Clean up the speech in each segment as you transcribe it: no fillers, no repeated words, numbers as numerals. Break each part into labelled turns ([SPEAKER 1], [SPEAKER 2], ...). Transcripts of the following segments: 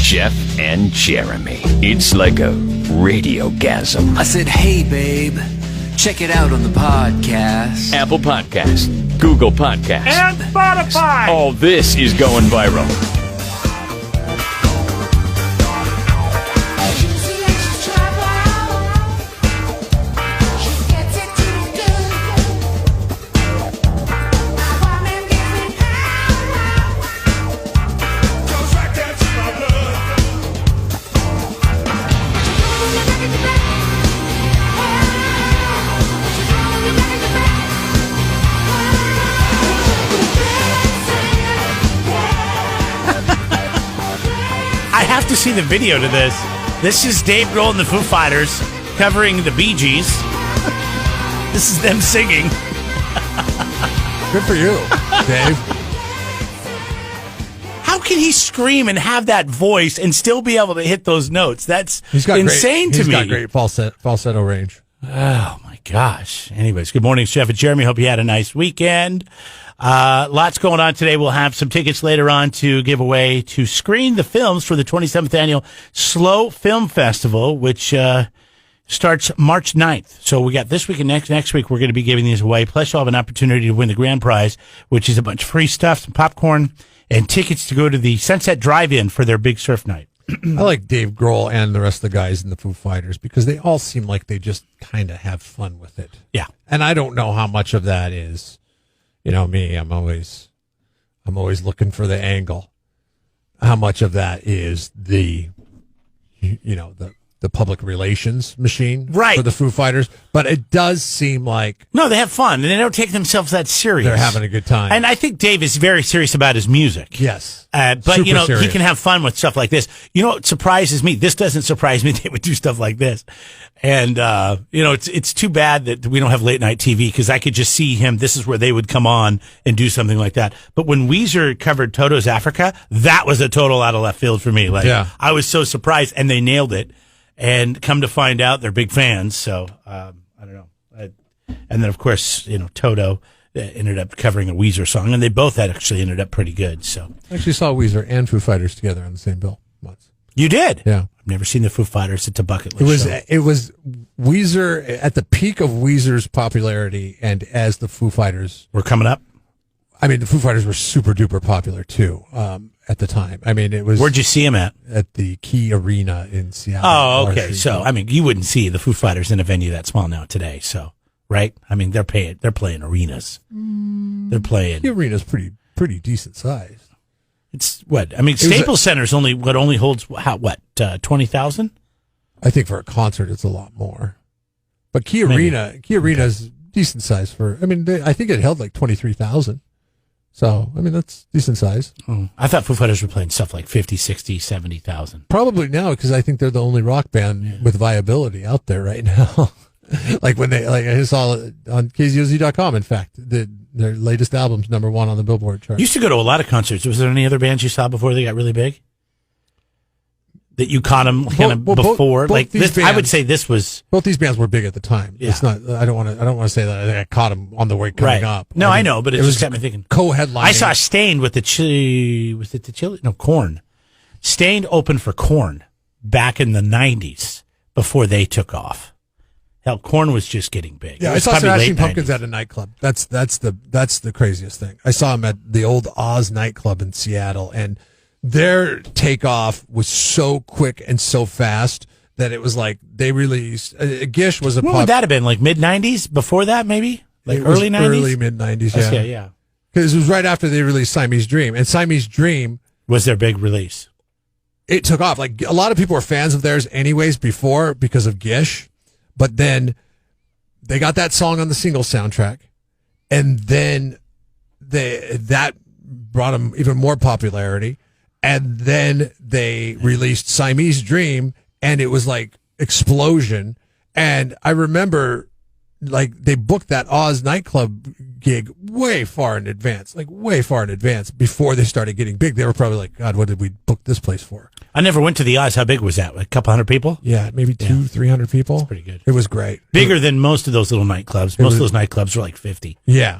[SPEAKER 1] Jeff and Jeremy. It's like a radiogasm.
[SPEAKER 2] I said, hey, babe, check it out on the podcast.
[SPEAKER 1] Apple Podcast, Google Podcast,
[SPEAKER 3] And Spotify.
[SPEAKER 1] all this is going viral.
[SPEAKER 3] I have to see the video to this. This is Dave Grohl and the Foo Fighters covering the Bee Gees. This is them singing.
[SPEAKER 4] Good for you, Dave.
[SPEAKER 3] How can he scream and have that voice and still be able to hit those notes? That's insane to me.
[SPEAKER 4] He's got great falsetto range.
[SPEAKER 3] Oh, my gosh. Anyways, good morning, Jeff and Jeremy. Hope you had a nice weekend. Lots going on today. We'll have some tickets later on to give away to screen the films for the 27th Annual Slow Film Festival, which starts March 9th. So we got this week and next week we're going to be giving these away. Plus, you'll have an opportunity to win the grand prize, which is a bunch of free stuff, some popcorn, and tickets to go to the Sunset Drive-In for their big surf night.
[SPEAKER 4] I like Dave Grohl and the rest of the guys in the Foo Fighters because they all seem like they just kind of have fun with it.
[SPEAKER 3] Yeah.
[SPEAKER 4] And I don't know how much of that is, you know me, I'm always looking for the angle. How much of that is the public relations machine
[SPEAKER 3] Right.
[SPEAKER 4] for the Foo Fighters, but it does seem like
[SPEAKER 3] No, they have fun, and they don't take themselves that serious.
[SPEAKER 4] they're having a good time.
[SPEAKER 3] And I think Dave is very serious about his music.
[SPEAKER 4] Yes.
[SPEAKER 3] But,
[SPEAKER 4] Super
[SPEAKER 3] he
[SPEAKER 4] serious.
[SPEAKER 3] can have fun with stuff like this. You know what surprises me? This doesn't surprise me. They would do stuff like this. And, it's too bad that we don't have late night TV because I could just see him. This is where they would come on and do something like that. But when Weezer covered Toto's Africa, that was a total out of left field for me. Like,
[SPEAKER 4] Yeah.
[SPEAKER 3] I was so surprised, and they nailed it. And come to find out, they're big fans. So, I don't know. And then, of course, Toto ended up covering a Weezer song, and they both actually ended up pretty good. So
[SPEAKER 4] I actually saw Weezer and Foo Fighters together on the same bill once.
[SPEAKER 3] you did,
[SPEAKER 4] Yeah.
[SPEAKER 3] I've never seen the Foo Fighters. It's a bucket list.
[SPEAKER 4] It was Weezer at the peak of Weezer's popularity, and as the Foo Fighters,
[SPEAKER 3] We're coming up.
[SPEAKER 4] I mean, the Foo Fighters were super duper popular too at the time. I mean, it was
[SPEAKER 3] Where'd you see him at?
[SPEAKER 4] at the Key Arena in Seattle.
[SPEAKER 3] Oh,
[SPEAKER 4] Water
[SPEAKER 3] okay.
[SPEAKER 4] Street.
[SPEAKER 3] So I mean, you wouldn't see the Foo Fighters in a venue that small now today. So right? I mean, they're playing arenas. They're playing.
[SPEAKER 4] Key Arena's pretty decent size.
[SPEAKER 3] It's what? I mean, Staples Center's only holds 20,000.
[SPEAKER 4] I think for a concert, it's a lot more. But Key Arena's decent size for. I mean, I think it held like 23,000. So, I mean, that's decent size.
[SPEAKER 3] Oh, I thought Foo Fighters were playing stuff like 50, 60, 70,000.
[SPEAKER 4] Probably now, because I think they're the only rock band with viability out there right now. Like I saw on KZOZ.com, in fact, their latest album's #1 on the Billboard chart.
[SPEAKER 3] You used to go to a lot of concerts. Was there any other bands you saw before they got really big? That you caught them kind of before?
[SPEAKER 4] both
[SPEAKER 3] like
[SPEAKER 4] these
[SPEAKER 3] this, I would say this was.
[SPEAKER 4] Both these bands were big at the time.
[SPEAKER 3] Yeah.
[SPEAKER 4] It's not. I don't want to say that I caught them on the way coming
[SPEAKER 3] Right.
[SPEAKER 4] up.
[SPEAKER 3] No,
[SPEAKER 4] I
[SPEAKER 3] I
[SPEAKER 4] mean,
[SPEAKER 3] know, but it
[SPEAKER 4] was
[SPEAKER 3] just got me thinking.
[SPEAKER 4] Co-headlining.
[SPEAKER 3] I saw Stained with the Chili. Was it the Chili? No, Korn. Stained opened for Korn back in the 90s before they took off. Hell, Korn was just getting big.
[SPEAKER 4] Yeah,
[SPEAKER 3] It
[SPEAKER 4] I
[SPEAKER 3] was
[SPEAKER 4] saw
[SPEAKER 3] probably
[SPEAKER 4] Smashing
[SPEAKER 3] late
[SPEAKER 4] Pumpkins
[SPEAKER 3] 90s.
[SPEAKER 4] at a nightclub. That's the craziest thing. I saw them at the old Oz nightclub in Seattle, and their takeoff was so quick and so fast that it was like they released. Gish was a
[SPEAKER 3] When
[SPEAKER 4] pop.
[SPEAKER 3] would that have been? Like mid 90s? Before that, maybe? Like
[SPEAKER 4] It was
[SPEAKER 3] early 90s?
[SPEAKER 4] early mid 90s. Yeah,
[SPEAKER 3] Okay, yeah.
[SPEAKER 4] because it was right after they released Siamese Dream, and Siamese Dream.
[SPEAKER 3] Was their big release.
[SPEAKER 4] It took off. Like a lot of people were fans of theirs anyways before because of Gish, but then they got that song on the single soundtrack, and then that brought them even more popularity. And then they released Siamese Dream, and it was like explosion. And I remember, like, they booked that Oz nightclub gig way far in advance, before they started getting big. They were probably like, God, what did we book this place for?
[SPEAKER 3] I never went to the Oz. How big was that? A couple hundred people?
[SPEAKER 4] Yeah, maybe 200-300 people.
[SPEAKER 3] That's pretty good.
[SPEAKER 4] It was great.
[SPEAKER 3] Bigger than most of those little nightclubs. Most of those nightclubs were like 50.
[SPEAKER 4] Yeah,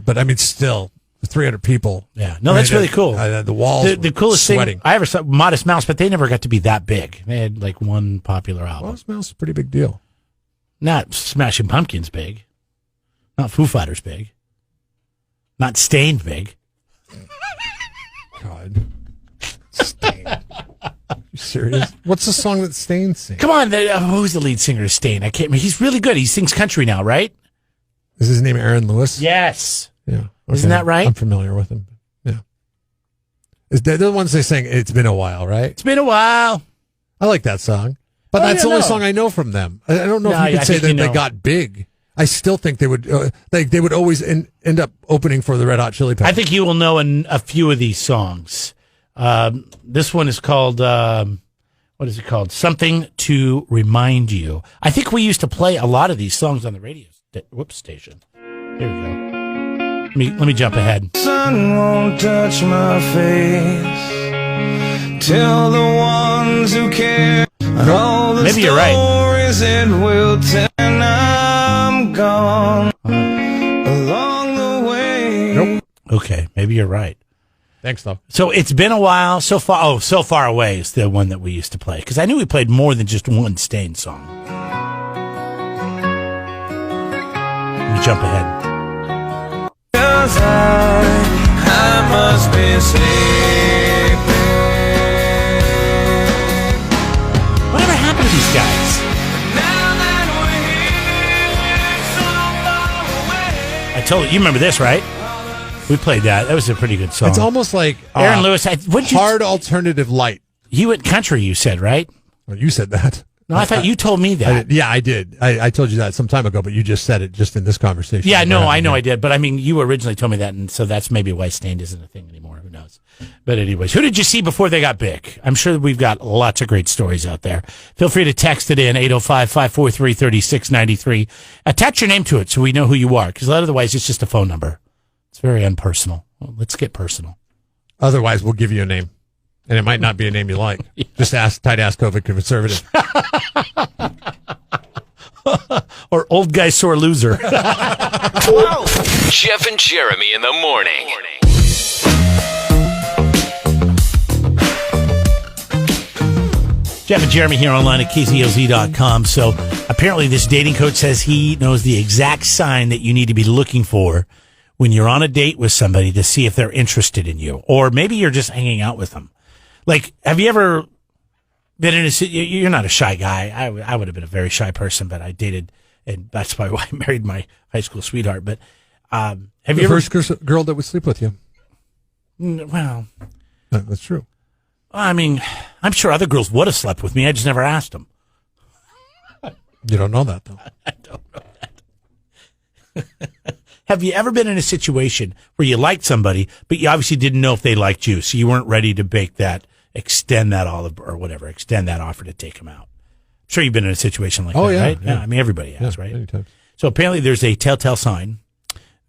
[SPEAKER 4] but I mean, still 300 people.
[SPEAKER 3] Yeah. No, that's really cool.
[SPEAKER 4] The walls
[SPEAKER 3] the coolest
[SPEAKER 4] sweating.
[SPEAKER 3] thing I ever saw, Modest Mouse, but they never got to be that big. They had like one popular album.
[SPEAKER 4] Modest Mouse is a pretty big deal.
[SPEAKER 3] Not Smashing Pumpkins big. Not Foo Fighters big. Not Stained big.
[SPEAKER 4] God. Stain. You serious? What's the song that Stain sings?
[SPEAKER 3] Come on, who's the lead singer of Stain? I can't remember. He's really good. He sings country now, right?
[SPEAKER 4] Is his name Aaron Lewis?
[SPEAKER 3] Yes.
[SPEAKER 4] Yeah. Okay.
[SPEAKER 3] Isn't that right?
[SPEAKER 4] I'm familiar with him. Yeah. They're the ones they sing, It's Been a While, right?
[SPEAKER 3] It's been a while.
[SPEAKER 4] I like that song. But that's the only song I know from them. I don't know if you could say that they got big. I still think they would they would always end up opening for the Red Hot Chili Peppers.
[SPEAKER 3] I think you will know a few of these songs. This one is called, what is it called? Something to Remind You. I think we used to play a lot of these songs on the radio station. Here we go. Let me jump ahead.
[SPEAKER 5] Sun won't touch my face. Tell the ones who care. All the
[SPEAKER 3] Maybe you're right.
[SPEAKER 5] stories it will tell. And I'm gone along the way.
[SPEAKER 4] Nope.
[SPEAKER 3] Okay, maybe you're right.
[SPEAKER 4] Thanks, though.
[SPEAKER 3] So it's been a while. So far away is the one that we used to play because I knew we played more than just one Stain song. Let me jump ahead.
[SPEAKER 5] 'Cause I must be sleeping.
[SPEAKER 3] Whatever happened to these guys?
[SPEAKER 5] Now that we're here, so far away.
[SPEAKER 3] I told you remember this, right? We played that. That was a pretty good song.
[SPEAKER 4] It's almost like
[SPEAKER 3] Aaron Lewis.
[SPEAKER 4] hard alternative light.
[SPEAKER 3] You went country, you said, right?
[SPEAKER 4] Well, you said that.
[SPEAKER 3] No, I thought you told me that.
[SPEAKER 4] I did. I told you that some time ago, but you just said it just in this conversation.
[SPEAKER 3] Yeah, no, I know I did. But I mean, you originally told me that, and so that's maybe why Stained isn't a thing anymore. Who knows? But anyways, who did you see before they got big? I'm sure we've got lots of great stories out there. Feel free to text it in, 805-543-3693. Attach your name to it so we know who you are, because otherwise it's just a phone number. It's very unpersonal. Well, let's get personal.
[SPEAKER 4] Otherwise, we'll give you a name. And it might not be a name you like. Yeah. Just ask tight-ass COVID conservative.
[SPEAKER 3] Or old guy sore loser.
[SPEAKER 1] Jeff and Jeremy in the morning.
[SPEAKER 3] Jeff and Jeremy here online at KZOZ.com. So apparently this dating coach says he knows the exact sign that you need to be looking for when you're on a date with somebody to see if they're interested in you. Or maybe you're just hanging out with them. Like, have you ever been in you're not a shy guy. I would have been a very shy person, but I dated, and that's probably why I married my high school sweetheart. But have you ever...
[SPEAKER 4] first girl that would sleep with you?
[SPEAKER 3] Well...
[SPEAKER 4] That's true.
[SPEAKER 3] I mean, I'm sure other girls would have slept with me. I just never asked them.
[SPEAKER 4] You don't know that, though.
[SPEAKER 3] I don't know that. Have you ever been in a situation where you liked somebody, but you obviously didn't know if they liked you, so you weren't ready to extend that offer to take them out? I'm sure you've been in a situation like that, right? Yeah, I mean, everybody has, right?
[SPEAKER 4] Many times.
[SPEAKER 3] So apparently there's a telltale sign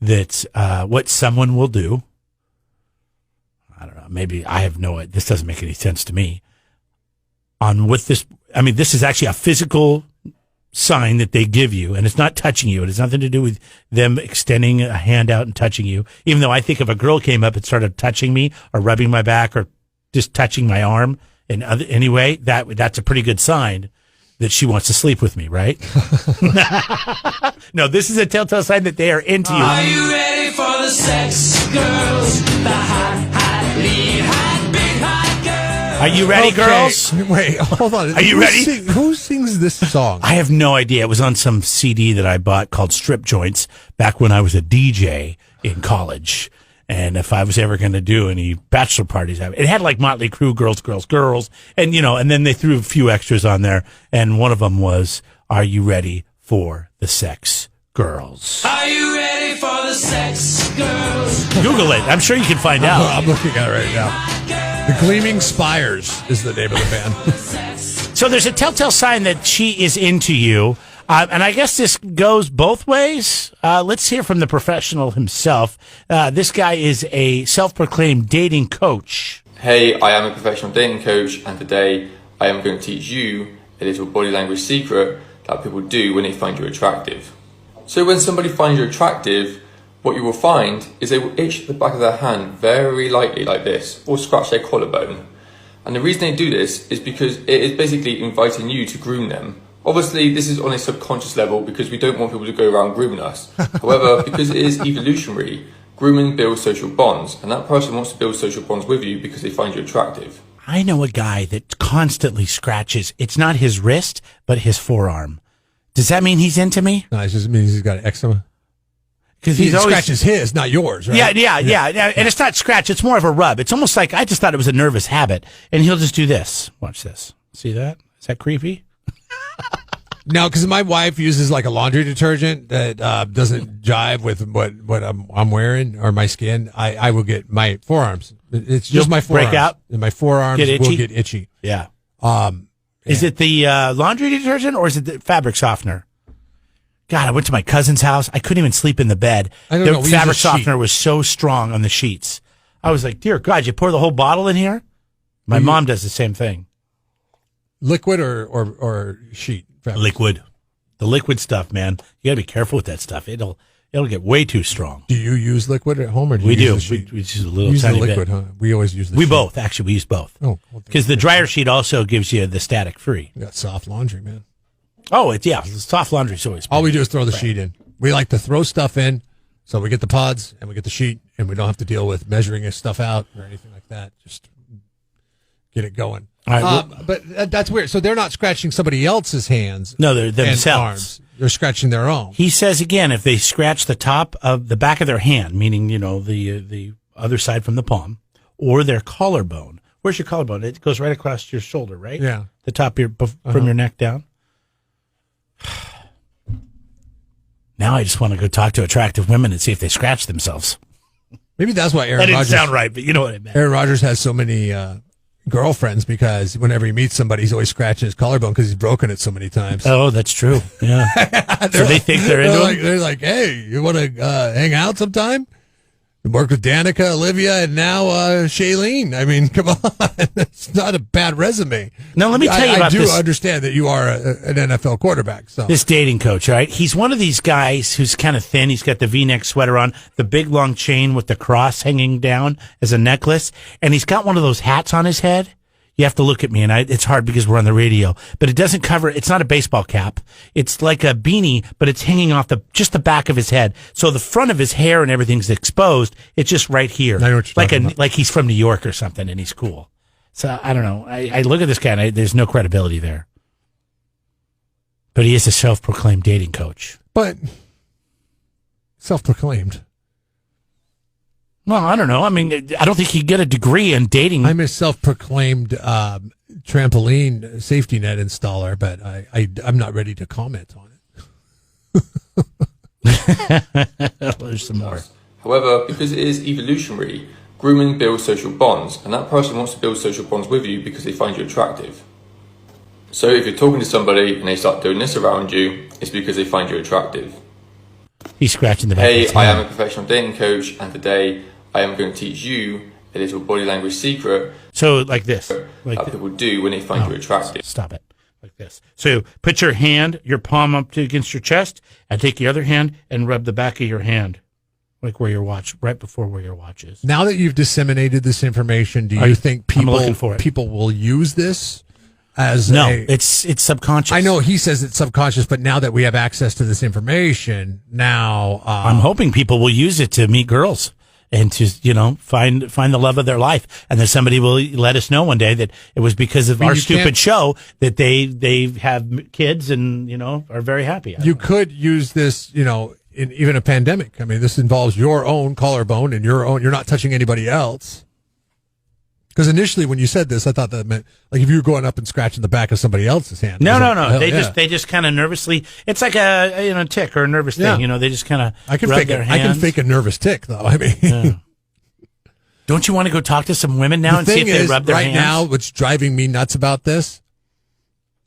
[SPEAKER 3] that's what someone will do. I don't know. Maybe I have no idea. This doesn't make any sense to me. This is actually a physical sign that they give you, and it's not touching you. It has nothing to do with them extending a hand out and touching you. Even though I think if a girl came up and started touching me or rubbing my back or just touching my arm in any way, that's a pretty good sign that she wants to sleep with me, right? No, this is a telltale sign that they are into you.
[SPEAKER 5] Are you ready for the sex, girls? The hot, lead, hot, big, hot girls.
[SPEAKER 3] Are you ready, girls?
[SPEAKER 4] Wait, hold on.
[SPEAKER 3] Are you ready?
[SPEAKER 4] Who sings this song?
[SPEAKER 3] I have no idea. It was on some CD that I bought called Strip Joints back when I was a DJ in college. And if I was ever going to do any bachelor parties, it had like Motley Crue, Girls, Girls, Girls. And, and then they threw a few extras on there. And one of them was, Are you ready for the sex, girls?
[SPEAKER 5] Are you ready for the sex, girls?
[SPEAKER 3] Google it. I'm sure you can find out.
[SPEAKER 4] I'm looking at it right now. The Gleaming Spires is the name of the band.
[SPEAKER 3] So there's a telltale sign that she is into you. And I guess this goes both ways. Let's hear from the professional himself. This guy is a self-proclaimed dating coach.
[SPEAKER 6] Hey, I am a professional dating coach, and today I am going to teach you a little body language secret that people do when they find you attractive. So when somebody finds you attractive, what you will find is they will itch the back of their hand very lightly like this, or scratch their collarbone. And the reason they do this is because it is basically inviting you to groom them. Obviously, this is on a subconscious level because we don't want people to go around grooming us. However, because it is evolutionary, grooming builds social bonds, and that person wants to build social bonds with you because they find you attractive.
[SPEAKER 3] I know a guy that constantly scratches. It's not his wrist, but his forearm. Does that mean he's into me?
[SPEAKER 4] No, it just means he's got eczema.
[SPEAKER 3] Because
[SPEAKER 4] He scratches his, not yours, right?
[SPEAKER 3] Yeah. And it's not scratch. It's more of a rub. It's almost like I just thought it was a nervous habit. And he'll just do this. Watch this. See that? Is that creepy?
[SPEAKER 4] No, because my wife uses like a laundry detergent that doesn't jive with what I'm wearing or my skin. I will get my forearms. It's just my forearms.
[SPEAKER 3] Break out?
[SPEAKER 4] And my forearms will get itchy.
[SPEAKER 3] Yeah. Is it the laundry detergent or is it the fabric softener? God, I went to my cousin's house. I couldn't even sleep in the bed.
[SPEAKER 4] I don't
[SPEAKER 3] The
[SPEAKER 4] know. We
[SPEAKER 3] fabric
[SPEAKER 4] use a sheet.
[SPEAKER 3] softener was so strong on the sheets. I was like, dear God, you pour the whole bottle in here? My mom does the same thing.
[SPEAKER 4] Liquid or sheet? Fabric.
[SPEAKER 3] Liquid. The liquid stuff, man. You got to be careful with that stuff. It'll get way too strong.
[SPEAKER 4] Do you use liquid at home or do you
[SPEAKER 3] We do.
[SPEAKER 4] use the sheet?
[SPEAKER 3] We use a little
[SPEAKER 4] Use
[SPEAKER 3] tiny
[SPEAKER 4] the liquid,
[SPEAKER 3] bit.
[SPEAKER 4] huh? We always use the
[SPEAKER 3] We
[SPEAKER 4] sheet.
[SPEAKER 3] both. Actually, we use both.
[SPEAKER 4] Oh,
[SPEAKER 3] Because the dryer sheet also gives you the static free.
[SPEAKER 4] we got soft laundry, man.
[SPEAKER 3] Oh, yeah. Soft laundry's always.
[SPEAKER 4] All we do is throw the sheet in. We like to throw stuff in, so we get the pods and we get the sheet, and we don't have to deal with measuring stuff out or anything like that. Just get it going.
[SPEAKER 3] All right,
[SPEAKER 4] But that's weird. So they're not scratching somebody else's hands.
[SPEAKER 3] No, they're
[SPEAKER 4] and
[SPEAKER 3] themselves.
[SPEAKER 4] arms. They're scratching their own.
[SPEAKER 3] He says again, if they scratch the top of the back of their hand, meaning the other side from the palm, or their collarbone. Where's your collarbone? It goes right across your shoulder, right?
[SPEAKER 4] Yeah.
[SPEAKER 3] The top of your from your neck down. Now I just want to go talk to attractive women and see if they scratch themselves.
[SPEAKER 4] Maybe that's why
[SPEAKER 3] That
[SPEAKER 4] Aaron
[SPEAKER 3] didn't
[SPEAKER 4] Rodgers.
[SPEAKER 3] sound right, but you know what I meant.
[SPEAKER 4] Aaron Rodgers has so many girlfriends because whenever he meets somebody, he's always scratching his collarbone because he's broken it so many times.
[SPEAKER 3] Oh, that's true. Yeah. So they think they're into him?
[SPEAKER 4] They're like, hey, you want to hang out sometime? Worked with Danica, Olivia, and now Shailene. I mean, come on. It's not a bad resume.
[SPEAKER 3] Now, let me tell you about
[SPEAKER 4] I do
[SPEAKER 3] this.
[SPEAKER 4] understand that you are an NFL quarterback. So
[SPEAKER 3] This dating coach, all right? He's one of these guys who's kind of thin. He's got the V-neck sweater on, the big long chain with the cross hanging down as a necklace, and he's got one of those hats on his head. You have to look at me, and it's hard because we're on the radio, but it doesn't cover. It's not a baseball cap. It's like a beanie, but it's hanging off just the back of his head. So the front of his hair and everything's exposed. It's just right here,
[SPEAKER 4] I know what you're talking about.
[SPEAKER 3] like he's from New York or something, and he's cool. So I don't know. I look at this guy, and there's no credibility there. But he is a self-proclaimed dating coach.
[SPEAKER 4] but self-proclaimed.
[SPEAKER 3] Well, I don't know. I mean, I don't think he'd get a degree in dating.
[SPEAKER 4] I'm a self-proclaimed trampoline safety net installer, but I'm not ready to comment on it.
[SPEAKER 3] There's some more.
[SPEAKER 6] However, because it is evolutionary, grooming builds social bonds, and that person wants to build social bonds with you because they find you attractive. So if you're talking to somebody and they start doing this around you, it's because they find you attractive.
[SPEAKER 3] He's scratching the back of
[SPEAKER 6] Hey,
[SPEAKER 3] his
[SPEAKER 6] I
[SPEAKER 3] head.
[SPEAKER 6] am a professional dating coach, and today I am going to teach you a little body language secret
[SPEAKER 3] So like this. Like
[SPEAKER 6] that people do when they find you attractive.
[SPEAKER 3] Stop it. Like this. So put your hand, your palm up against your chest, and take the other hand and rub the back of your hand. Like where your watch, right before where your watch is.
[SPEAKER 4] Now that you've disseminated this information, do
[SPEAKER 3] Are
[SPEAKER 4] you
[SPEAKER 3] you-
[SPEAKER 4] think
[SPEAKER 3] I'm looking for it.
[SPEAKER 4] people will use this as
[SPEAKER 3] No,
[SPEAKER 4] a...
[SPEAKER 3] it's subconscious.
[SPEAKER 4] I know he says it's subconscious, but now that we have access to this information, now
[SPEAKER 3] I'm hoping people will use it to meet girls and to, find the love of their life. And that somebody will let us know one day that it was because of
[SPEAKER 4] mean,
[SPEAKER 3] our
[SPEAKER 4] you
[SPEAKER 3] stupid
[SPEAKER 4] can't-
[SPEAKER 3] show that they have kids and, are very happy.
[SPEAKER 4] you could use this, in even a pandemic. I mean, this involves your own collarbone and you're not touching anybody else. Because initially, when you said this, I thought that meant like if you were going up and scratching the back of somebody else's hand.
[SPEAKER 3] No.
[SPEAKER 4] Hell,
[SPEAKER 3] They just kind of nervously. It's like a tick or a nervous thing.
[SPEAKER 4] Yeah.
[SPEAKER 3] They just kind of
[SPEAKER 4] I can
[SPEAKER 3] rub
[SPEAKER 4] fake
[SPEAKER 3] their
[SPEAKER 4] it. I
[SPEAKER 3] hands.
[SPEAKER 4] can fake a nervous tick, though. I mean,
[SPEAKER 3] Don't you want to go talk to some women now and see if they rub their
[SPEAKER 4] right
[SPEAKER 3] hands?
[SPEAKER 4] now, what's driving me nuts about this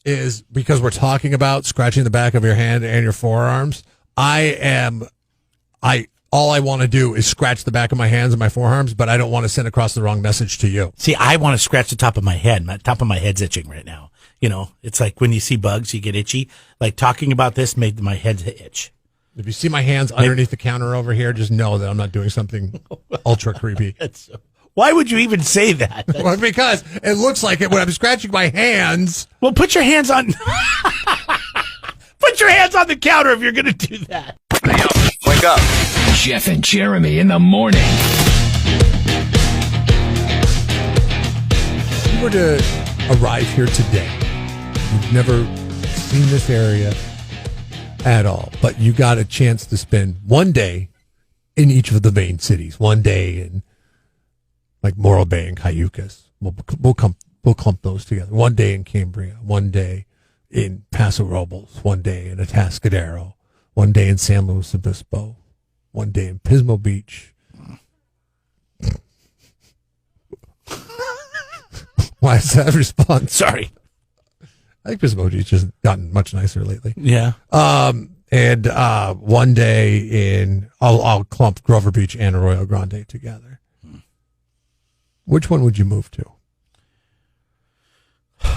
[SPEAKER 4] is because we're talking about scratching the back of your hand and your forearms. All I want to do is scratch the back of my hands and my forearms, but I don't want to send across the wrong message to you.
[SPEAKER 3] See, I want to scratch the top of my head. My top of my head's itching right now. It's like when you see bugs, you get itchy. Like talking about this made my head itch.
[SPEAKER 4] If you see my hands underneath the counter over here, just know that I'm not doing something ultra creepy.
[SPEAKER 3] Why would you even say that?
[SPEAKER 4] Well, because it looks like it when I'm scratching my hands.
[SPEAKER 3] Well, put your hands on. Put your hands on the counter if you're going to do that.
[SPEAKER 1] Wake up. Jeff and Jeremy in the morning.
[SPEAKER 4] If you were to arrive here today, you've never seen this area at all, but you got a chance to spend one day in each of the main cities, one day in like Morro Bay and Cayucas. We'll clump those together. One day in Cambria, one day in Paso Robles, one day in Atascadero, one day in San Luis Obispo, one day in Pismo Beach. Why is that response?
[SPEAKER 3] Sorry.
[SPEAKER 4] I think Pismo Beach has gotten much nicer lately.
[SPEAKER 3] Yeah.
[SPEAKER 4] And one day in, I'll clump Grover Beach and Arroyo Grande together. Which one would you move to?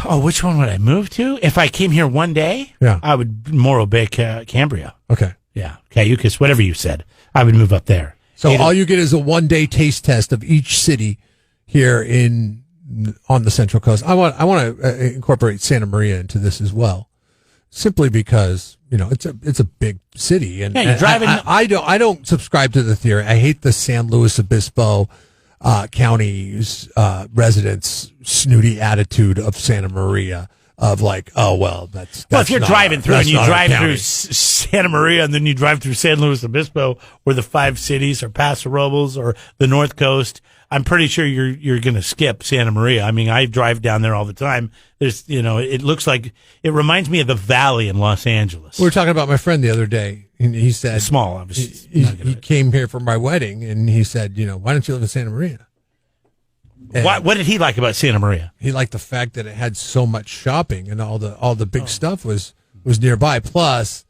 [SPEAKER 3] Oh, which one would I move to? If I came here one day,
[SPEAKER 4] Yeah.
[SPEAKER 3] I would Morro Bay, Cambria.
[SPEAKER 4] Okay.
[SPEAKER 3] Yeah, Cayucas, whatever you said. I would move up there.
[SPEAKER 4] So all you get is a one-day taste test of each city here on the Central Coast. I want to incorporate Santa Maria into this as well, simply because it's a big city, and
[SPEAKER 3] you're driving.
[SPEAKER 4] I don't subscribe to the theory. I hate the San Luis Obispo County's residents' snooty attitude of Santa Maria. Of like, oh well, that's
[SPEAKER 3] if you're driving through and you drive through
[SPEAKER 4] Santa
[SPEAKER 3] Santa Maria and then you drive through San Luis Obispo or the 5 cities or Paso Robles or the North Coast, I'm pretty sure you're going to skip Santa Maria. I mean, I drive down there all the time. There's, it looks like it reminds me of the Valley in Los Angeles.
[SPEAKER 4] We were talking about my friend the other day, and he said
[SPEAKER 3] It's small, obviously.
[SPEAKER 4] He came here for my wedding, and he said, why don't you live in Santa Maria?
[SPEAKER 3] What did he like about Santa Maria?
[SPEAKER 4] He liked the fact that it had so much shopping and all the big stuff was nearby. Plus,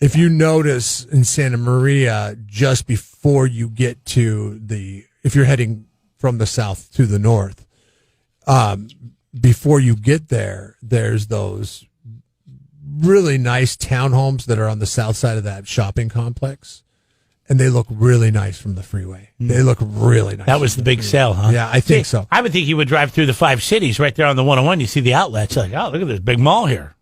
[SPEAKER 4] if you notice in Santa Maria, just before you get to if you're heading from the south to the north, before you get there, there's those really nice townhomes that are on the south side of that shopping complex. And they look really nice from the freeway. They look really nice.
[SPEAKER 3] That was the big sell, huh?
[SPEAKER 4] Yeah, I think so.
[SPEAKER 3] I would think you would drive through the 5 cities right there on the 101. You see the outlets. You're like, oh, look at this big mall here.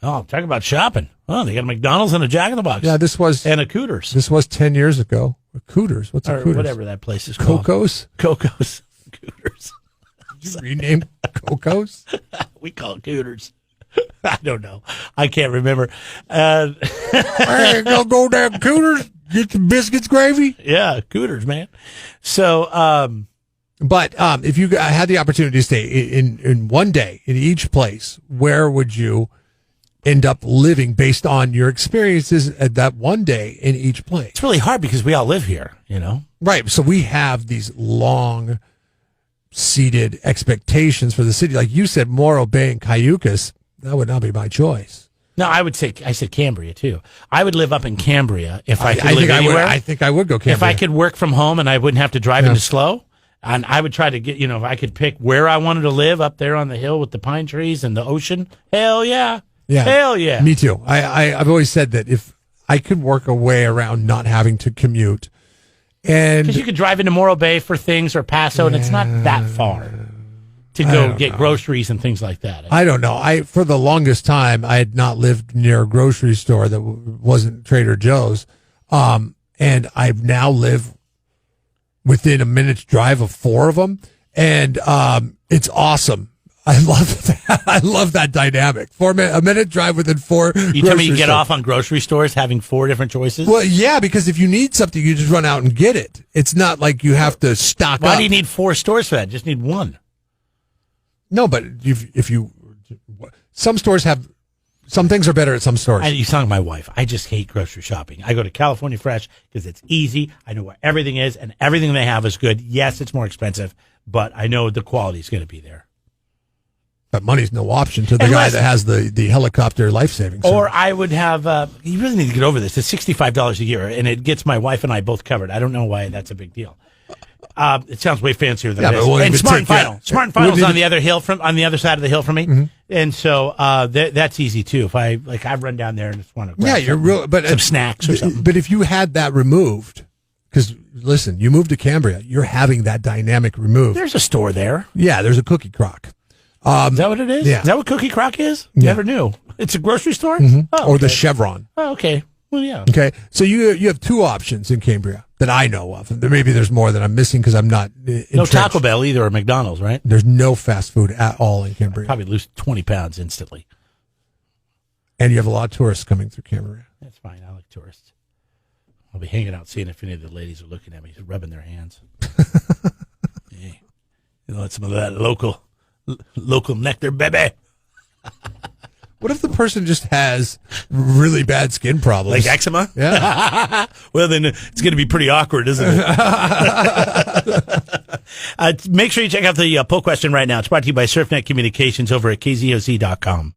[SPEAKER 3] Oh, talk about shopping. Oh, they got a McDonald's and a Jack in the Box.
[SPEAKER 4] Yeah, this was
[SPEAKER 3] and a Cooters.
[SPEAKER 4] This was 10 years ago. Cooters. What's a Cooters?
[SPEAKER 3] Whatever that place is called.
[SPEAKER 4] Coco's.
[SPEAKER 3] Coco's. Cooters.
[SPEAKER 4] Renamed Coco's.
[SPEAKER 3] We call it Cooters. I don't know. I can't remember.
[SPEAKER 4] Hey, go down Cooters. Get some biscuits, gravy.
[SPEAKER 3] Yeah, Cooters, man. So,
[SPEAKER 4] but if you had the opportunity to stay in one day in each place, where would you end up living based on your experiences at that one day in each place?
[SPEAKER 3] It's really hard because we all live here,
[SPEAKER 4] Right. So we have these long seated expectations for the city. Like you said, Morro Bay and Cayucas, that would not be my choice.
[SPEAKER 3] No, I said Cambria too. I would live up in Cambria if I could live
[SPEAKER 4] think
[SPEAKER 3] anywhere.
[SPEAKER 4] I think I would go Cambria.
[SPEAKER 3] If I could work from home and I wouldn't have to drive into Slow, and I would try to get, if I could pick where I wanted to live up there on the hill with the pine trees and the ocean, hell yeah.
[SPEAKER 4] Yeah.
[SPEAKER 3] Hell yeah.
[SPEAKER 4] Me too. I've always said that if I could work a way around not having to commute, and
[SPEAKER 3] because you could drive into Morro Bay for things or Paso, and it's not that far to go get groceries and things like that.
[SPEAKER 4] I don't know. For the longest time, I had not lived near a grocery store that wasn't Trader Joe's. And I've now live within a minute's drive of 4 of them. And, it's awesome. I love that. I love that dynamic. A minute drive within 4.
[SPEAKER 3] You tell me you get off on grocery stores having 4 different choices?
[SPEAKER 4] Well, yeah, because if you need something, you just run out and get it. It's not like you have to stock up.
[SPEAKER 3] Why do you need 4 stores for that? Just need 1.
[SPEAKER 4] No, but some stores have, some things are better at some stores.
[SPEAKER 3] You sound like my wife. I just hate grocery shopping. I go to California Fresh because it's easy. I know where everything is, and everything they have is good. Yes, it's more expensive, but I know the quality is going to be there.
[SPEAKER 4] But money's no option to the guy that has the helicopter life savings.
[SPEAKER 3] Or I would have, you really need to get over this. It's $65 a year, and it gets my wife and I both covered. I don't know why that's a big deal. It sounds way fancier than
[SPEAKER 4] Yeah,
[SPEAKER 3] it is.
[SPEAKER 4] but we'll
[SPEAKER 3] And
[SPEAKER 4] even
[SPEAKER 3] Smart and
[SPEAKER 4] take-
[SPEAKER 3] Final.
[SPEAKER 4] yeah.
[SPEAKER 3] Smart and Final's
[SPEAKER 4] Wouldn't
[SPEAKER 3] on the other hill on the other side of the hill from me. And so that's easy too. If I run down there and just want to grab
[SPEAKER 4] you're real, but
[SPEAKER 3] some snacks or something.
[SPEAKER 4] But if you had that removed, because listen, you moved to Cambria, you're having that dynamic removed.
[SPEAKER 3] There's a store there.
[SPEAKER 4] Yeah, there's a Cookie Crock.
[SPEAKER 3] Is that what it is?
[SPEAKER 4] Yeah.
[SPEAKER 3] Is that what Cookie Crock is?
[SPEAKER 4] Yeah.
[SPEAKER 3] Never knew. It's a grocery store? Oh,
[SPEAKER 4] Or the
[SPEAKER 3] okay.
[SPEAKER 4] Chevron.
[SPEAKER 3] Oh, okay. Well, yeah.
[SPEAKER 4] Okay, so you have two options in Cambria that I know of. Maybe there's more that I'm missing because I'm not.
[SPEAKER 3] No
[SPEAKER 4] entrenched.
[SPEAKER 3] Taco Bell either or McDonald's, right?
[SPEAKER 4] There's no fast food at all in Cambria,
[SPEAKER 3] Probably lose 20 pounds instantly.
[SPEAKER 4] and you have a lot of tourists coming through Cambria.
[SPEAKER 3] That's fine. I like tourists. I'll be hanging out, seeing if any of the ladies are looking at me, rubbing their hands. Hey, you know, some of that local nectar, baby.
[SPEAKER 4] What if the person just has really bad skin problems,
[SPEAKER 3] Like eczema?
[SPEAKER 4] Yeah.
[SPEAKER 3] Well, then it's going to be pretty awkward, isn't it? Make sure you check out the poll question right now. It's brought to you by SurfNet Communications over at kzoc.com.